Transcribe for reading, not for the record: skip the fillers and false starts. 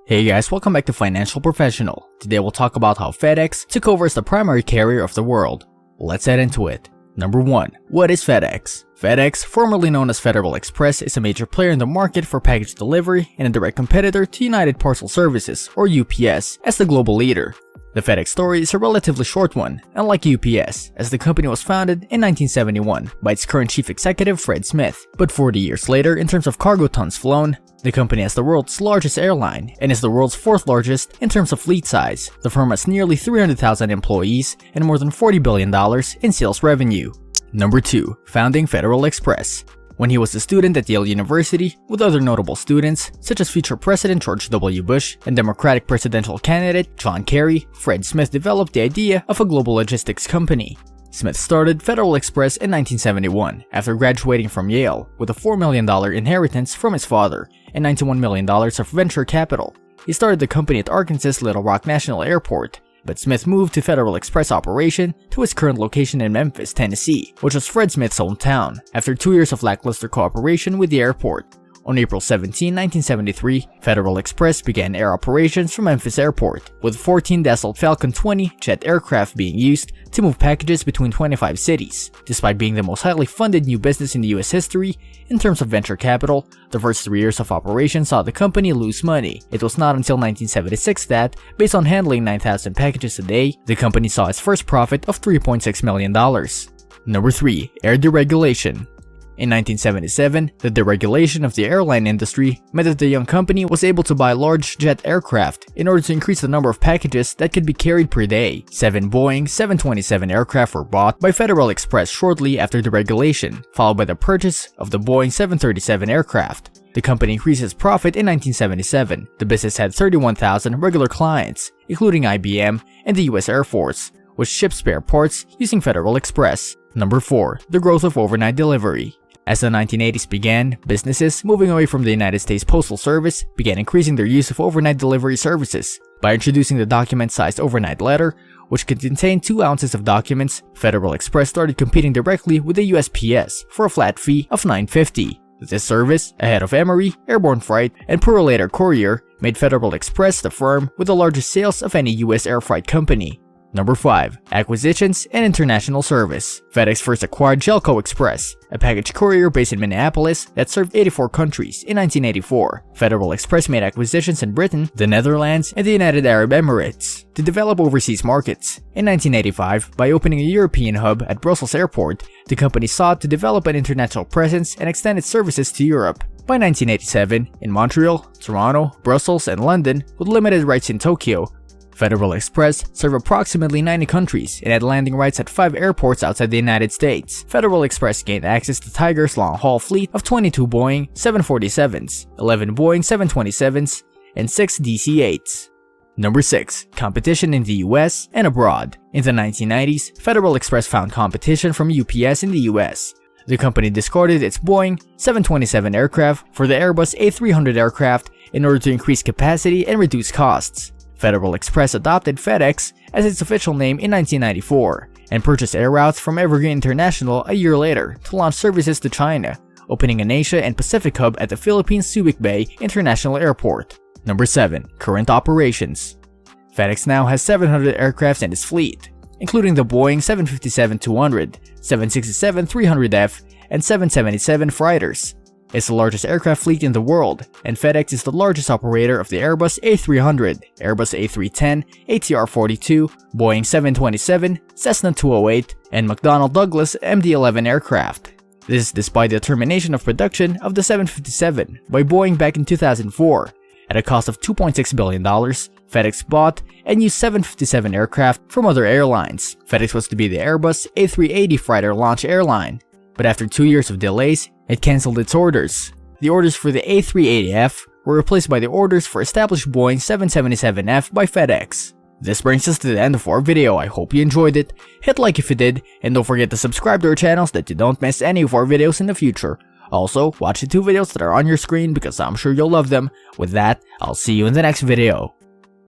Hey guys, welcome back to Financial Professional. Today we'll talk about how FedEx took over as the primary carrier of the world. Let's head into it. Number 1. What is FedEx? FedEx, formerly known as Federal Express, is a major player in the market for package delivery and a direct competitor to United Parcel Services, or UPS, as the global leader. The FedEx story is a relatively short one, unlike UPS, as the company was founded in 1971 by its current chief executive Fred Smith. But 40 years later, in terms of cargo tons flown, the company has the world's largest airline and is the world's fourth largest in terms of fleet size. The firm has nearly 300,000 employees and more than $40 billion in sales revenue. Number 2. Founding Federal Express. When he was a student at Yale University with other notable students, such as future President George W. Bush and Democratic presidential candidate John Kerry, Fred Smith developed the idea of a global logistics company. Smith started Federal Express in 1971 after graduating from Yale with a $4 million inheritance from his father and $91 million of venture capital. He started the company at Arkansas' Little Rock National Airport, but Smith moved to Federal Express operation to his current location in Memphis, Tennessee, which was Fred Smith's hometown, after 2 years of lackluster cooperation with the airport. On April 17, 1973, Federal Express began air operations from Memphis Airport, with 14 Dassault Falcon 20 jet aircraft being used to move packages between 25 cities. Despite being the most highly funded new business in the US history, in terms of venture capital, the first 3 years of operation saw the company lose money. It was not until 1976 that, based on handling 9,000 packages a day, the company saw its first profit of $3.6 million. Number 3. Air Deregulation. In 1977, the deregulation of the airline industry meant that the young company was able to buy large jet aircraft in order to increase the number of packages that could be carried per day. 7 Boeing 727 aircraft were bought by Federal Express shortly after deregulation, followed by the purchase of the Boeing 737 aircraft. The company increased its profit in 1977. The business had 31,000 regular clients, including IBM and the US Air Force, which shipped spare parts using Federal Express. Number 4. The growth of overnight delivery. As the 1980s began, businesses moving away from the United States Postal Service began increasing their use of overnight delivery services. By introducing the document-sized overnight letter, which could contain 2 ounces of documents, Federal Express started competing directly with the USPS for a flat fee of $9.50. This service, ahead of Emery, Airborne Freight, and Purolator Courier, made Federal Express the firm with the largest sales of any US air freight company. Number 5. Acquisitions and international service. FedEx first acquired Jelco Express, a package courier based in Minneapolis that served 84 countries in 1984. Federal Express made acquisitions in Britain, the Netherlands, and the United Arab Emirates to develop overseas markets. In 1985, by opening a European hub at Brussels Airport, the company sought to develop an international presence and extend its services to Europe. By 1987, in Montreal, Toronto, Brussels, and London, with limited rights in Tokyo, Federal Express served approximately 90 countries and had landing rights at 5 airports outside the United States. Federal Express gained access to Tiger's long-haul fleet of 22 Boeing 747s, 11 Boeing 727s, and 6 DC-8s. Number 6. Competition in the US and abroad. In the 1990s, Federal Express found competition from UPS in the US. The company discarded its Boeing 727 aircraft for the Airbus A300 aircraft in order to increase capacity and reduce costs. Federal Express adopted FedEx as its official name in 1994 and purchased air routes from Evergreen International a year later to launch services to China, opening an Asia and Pacific hub at the Philippines Subic Bay International Airport. Number 7. Current operations. FedEx now has 700 aircraft in its fleet, including the Boeing 757-200, 767-300F, and 777 freighters. It's the largest aircraft fleet in the world, and FedEx is the largest operator of the Airbus A300, Airbus A310, ATR-42, Boeing 727, Cessna 208, and McDonnell Douglas MD-11 aircraft. This is despite the termination of production of the 757 by Boeing back in 2004. At a cost of $2.6 billion, FedEx bought and used 757 aircraft from other airlines. FedEx was to be the Airbus A380 freighter launch airline, but after 2 years of delays, it cancelled its orders. The orders for the A380F were replaced by the orders for established Boeing 777F by FedEx. This brings us to the end of our video. I hope you enjoyed it. Hit like if you did, and don't forget to subscribe to our channel so that you don't miss any of our videos in the future. Also, watch the 2 videos that are on your screen because I'm sure you'll love them. With that, I'll see you in the next video.